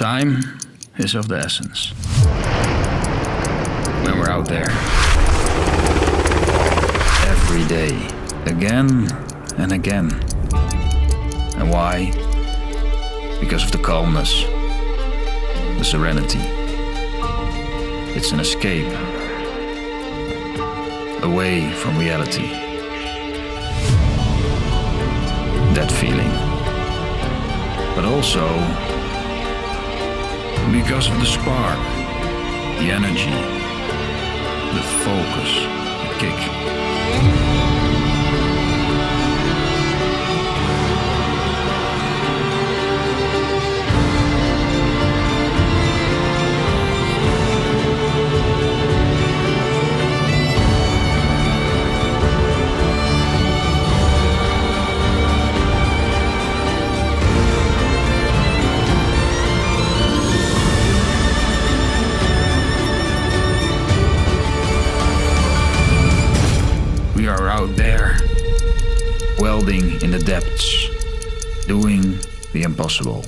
Time is of the essence when we're out there. Every day, again and again. And why? Because of the calmness, the serenity. It's an escape away from reality. That feeling. But also because of the spark, the energy, the focus, the kick. We are out there, welding in the depths, doing the impossible.